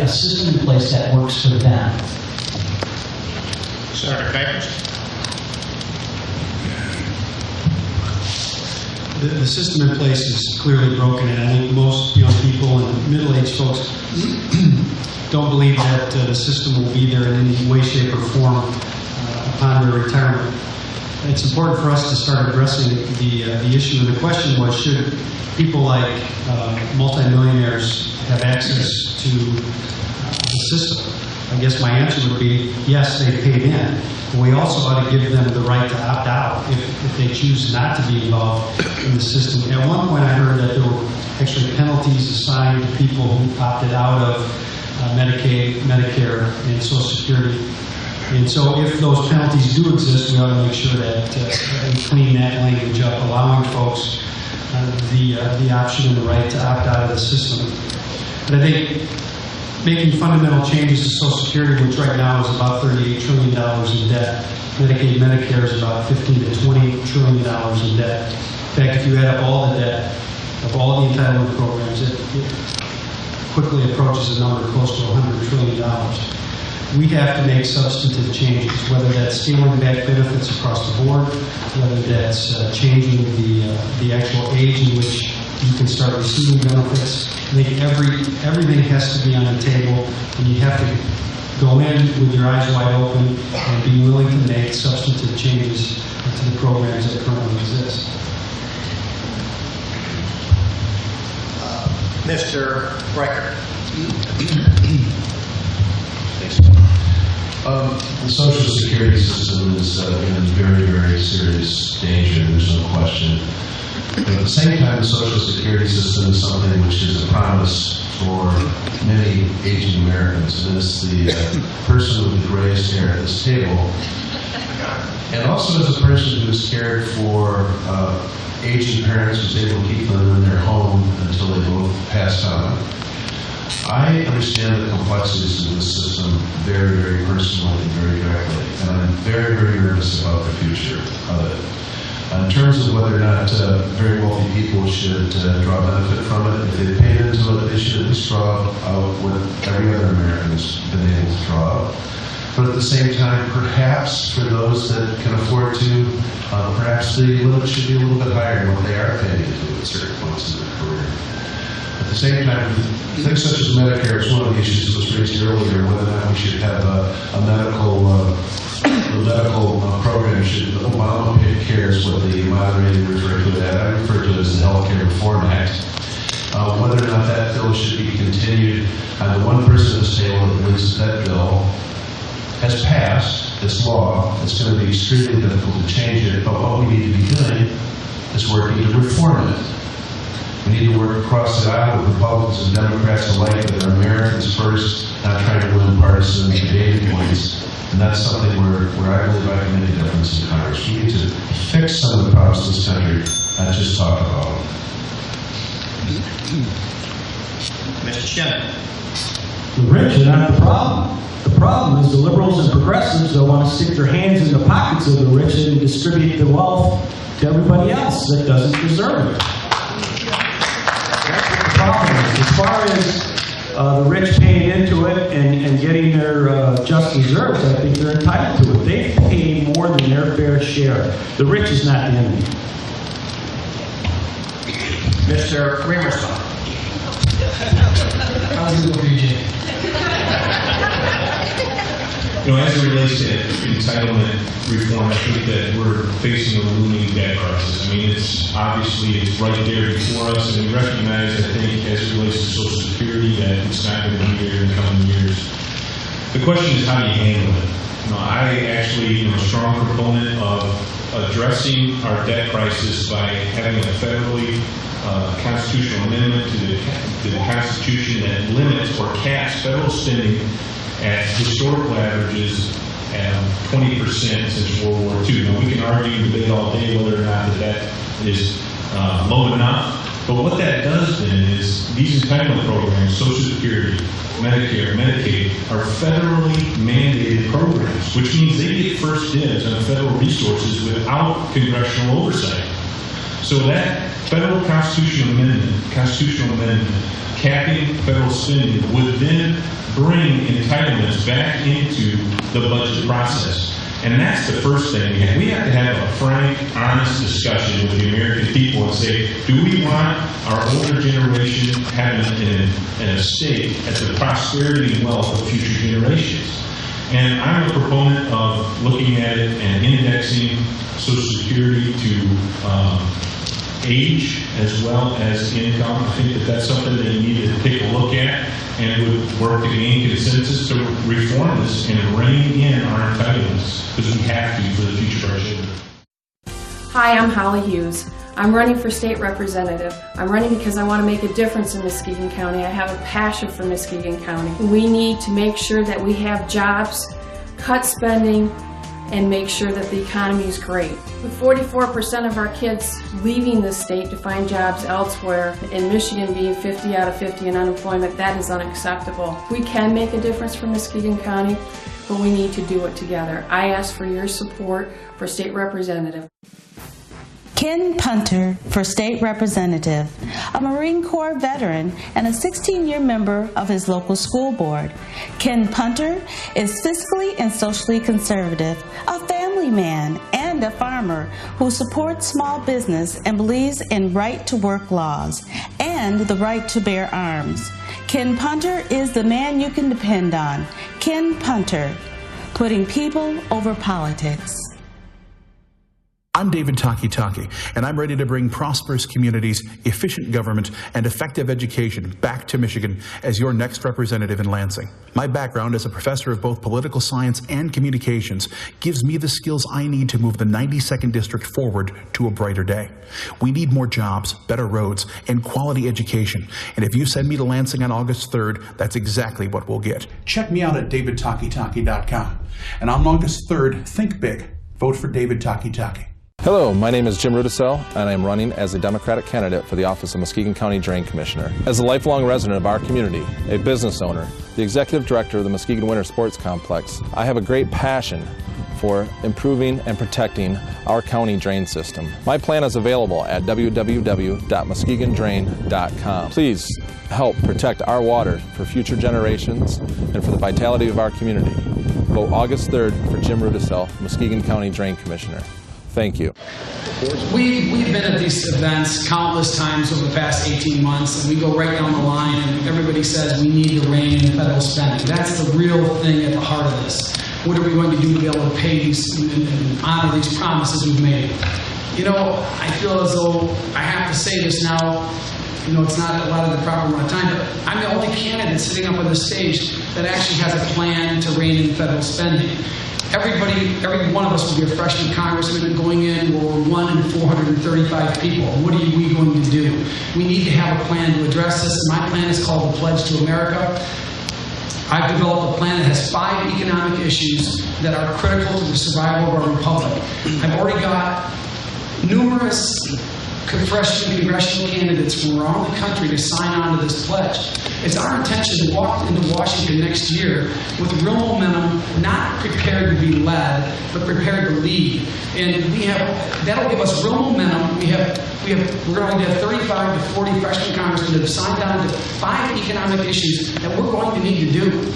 system in place that works for them. Senator Papers. The system in place is clearly broken, and I think most young people and middle-aged folks don't believe that the system will be there in any way, shape, or form upon their retirement. It's important for us to start addressing the issue. And the question was, should people like multimillionaires have access to the system? I guess my answer would be, yes, they paid in. But we also ought to give them the right to opt out if they choose not to be involved in the system. At one point I heard that there were actually penalties assigned to people who opted out of Medicaid, Medicare, and Social Security. And so if those penalties do exist, we ought to make sure that we clean that language up, allowing folks the option and the right to opt out of the system. But I think making fundamental changes to Social Security, which right now is about $38 trillion in debt. Medicaid, Medicare is about $15 to $20 trillion in debt. In fact, if you add up all the debt of all the entitlement programs, it quickly approaches a number close to $100 trillion. We have to make substantive changes, whether that's scaling back benefits across the board, whether that's changing the actual age in which you can start receiving benefits. I think everything has to be on the table, and you have to go in with your eyes wide open and be willing to make substantive changes to the programs that currently exist. Mr. Reichert. The Social Security system is in very, very serious danger, there's no question. But at the same time, the Social Security system is something which is a promise for many aging Americans, and it's the person with the grayest hair at this table. And also as a person who has cared for aging parents, who's able to keep them in their home until they both pass on. I understand the complexities of this system very, very personally and very directly, and I'm very, very nervous about the future of it. In terms of whether or not very wealthy people should draw benefit from it, if they paid into it, they should at least draw out what every other American has been able to draw out. But at the same time, perhaps for those that can afford to, perhaps the limit should be a little bit higher than what they are paying into at certain points in their career. At the same time, things such as Medicare is one of the issues that was raised earlier, whether or not we should have a medical program. Should Obamacare is what the moderator referred to that. I refer to it as the Health Care Reform Act. Whether or not that bill should be continued, the one person at this table that believes that bill has passed, it's law. It's going to be extremely difficult to change it, but what we need to be doing is working to reform it. We need to work across the aisle with Republicans and Democrats alike, that are Americans first, not trying to win partisan debate points. And that's something where I believe I can make a difference in Congress. We need to fix some of the problems in this country, not just talk about them. Mr. Shannon. The rich are not the problem. The problem is the liberals and progressives that want to stick their hands in the pockets of the rich and distribute the wealth to everybody else that doesn't deserve it. That's what the problem is. As far as the rich paying into it and getting their just deserves, I think they're entitled to it. They pay more than their fair share. The rich is not the enemy. Mr. Remerston. How's it going, BJ? You know, as it relates to entitlement reform, I think that we're facing a looming debt crisis. I mean, it's right there before us, and we recognize, I think, as it relates to Social Security, that it's not going to be there in the coming years. The question is, how do you handle it? You know, I actually am a strong proponent of addressing our debt crisis by having a federally constitutional amendment to the Constitution that limits or caps federal spending at historical averages at 20% since World War II. Now, we can argue and debate all day whether or not that is low enough, but what that does then is these entitlement programs, Social Security, Medicare, Medicaid, are federally mandated programs, which means they get first dibs on federal resources without congressional oversight. So that federal constitutional amendment capping federal spending would then bring entitlements back into the budget process. And that's the first thing. We have to have a frank, honest discussion with the American people and say, do we want our older generation having a stake at the prosperity and wealth of future generations? And I'm a proponent of looking at it and indexing Social Security to age as well as income. I think that that's something that you need to take a look at and would work to gain consensus to reform this and rein in our entitlements, because we have to for the future of our children. Hi, I'm Holly Hughes. I'm running for state representative. I'm running because I want to make a difference in Muskegon County. I have a passion for Muskegon County. We need to make sure that we have jobs, cut spending, and make sure that the economy is great. With 44% of our kids leaving the state to find jobs elsewhere, and Michigan being 50 out of 50 in unemployment, that is unacceptable. We can make a difference for Muskegon County, but we need to do it together. I ask for your support for state representative. Ken Punter for State Representative, a Marine Corps veteran and a 16-year member of his local school board. Ken Punter is fiscally and socially conservative, a family man, and a farmer who supports small business and believes in right-to-work laws and the right to bear arms. Ken Punter is the man you can depend on. Ken Punter, putting people over politics. I'm David Taki, and I'm ready to bring prosperous communities, efficient government, and effective education back to Michigan as your next representative in Lansing. My background as a professor of both political science and communications gives me the skills I need to move the 92nd District forward to a brighter day. We need more jobs, better roads, and quality education. And if you send me to Lansing on August 3rd, that's exactly what we'll get. Check me out at davidtakitaki.com. And on August 3rd, think big. Vote for David Taki. Hello, my name is Jim Rudisell, and I am running as a Democratic candidate for the office of Muskegon County Drain Commissioner. As a lifelong resident of our community, a business owner, the executive director of the Muskegon Winter Sports Complex, I have a great passion for improving and protecting our county drain system. My plan is available at www.muskegondrain.com. Please help protect our water for future generations and for the vitality of our community. Vote August 3rd for Jim Rudisell, Muskegon County Drain Commissioner. Thank you. We've been at these events countless times over the past 18 months, and we go right down the line, and everybody says we need to rein in federal spending. That's the real thing at the heart of this. What are we going to do to be able to pay these and honor these promises we've made? You know, I feel as though I have to say this now. You know, it's not a lot of the proper amount of time, but I'm the only candidate sitting up on the stage that actually has a plan to rein in federal spending. Every one of us will be a freshman congressman, and going in, we're 1 in 435 people. What are we going to do? We need to have a plan to address this, and my plan is called the Pledge to America. I've developed a plan that has 5 economic issues that are critical to the survival of our republic. I've already got numerous freshman congressional candidates from around the country to sign on to this pledge. It's our intention to walk into Washington next year with real momentum, not prepared to be led, but prepared to lead. And that'll give us real momentum. We're going to have 35 to 40 freshman congressmen that have signed on to 5 economic issues that we're going to need to do.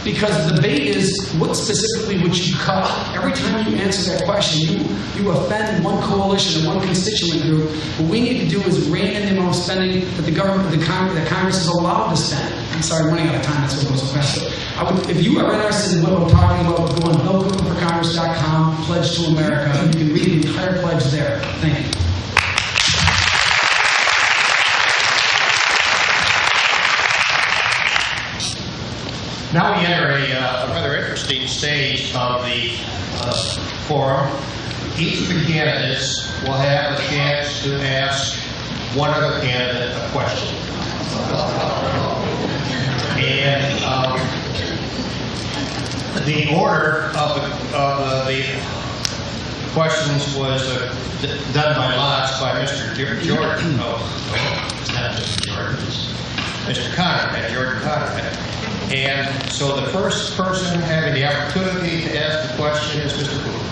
Because the debate is, what specifically would you cut? Every time you answer that question, you offend one coalition and one constituent group. What we need to do is rein in the amount of spending that the government, that Congress is allowed to spend. I'm sorry, I'm running out of time, that's what goes so fast. So if you are interested in what I'm talking about, go on BillCookingForCongress.com, Pledge to America. You can read the entire pledge there. Thank you. Now we enter a rather interesting stage of the forum. Each of the candidates will have a chance to ask one other candidate a question. And the order of the questions was done by lots by Mr. Jordan. Oh, it's not Mr. Jordan, it's Mr. Conrad, Jordan Conrad. And so the first person having the opportunity to ask the question is Mr. Poole.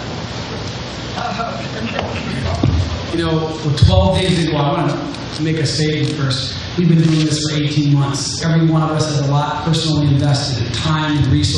You know, with 12 days ago, I want to make a statement first. We've been doing this for 18 months. Every one of us has a lot personally invested in time and resources.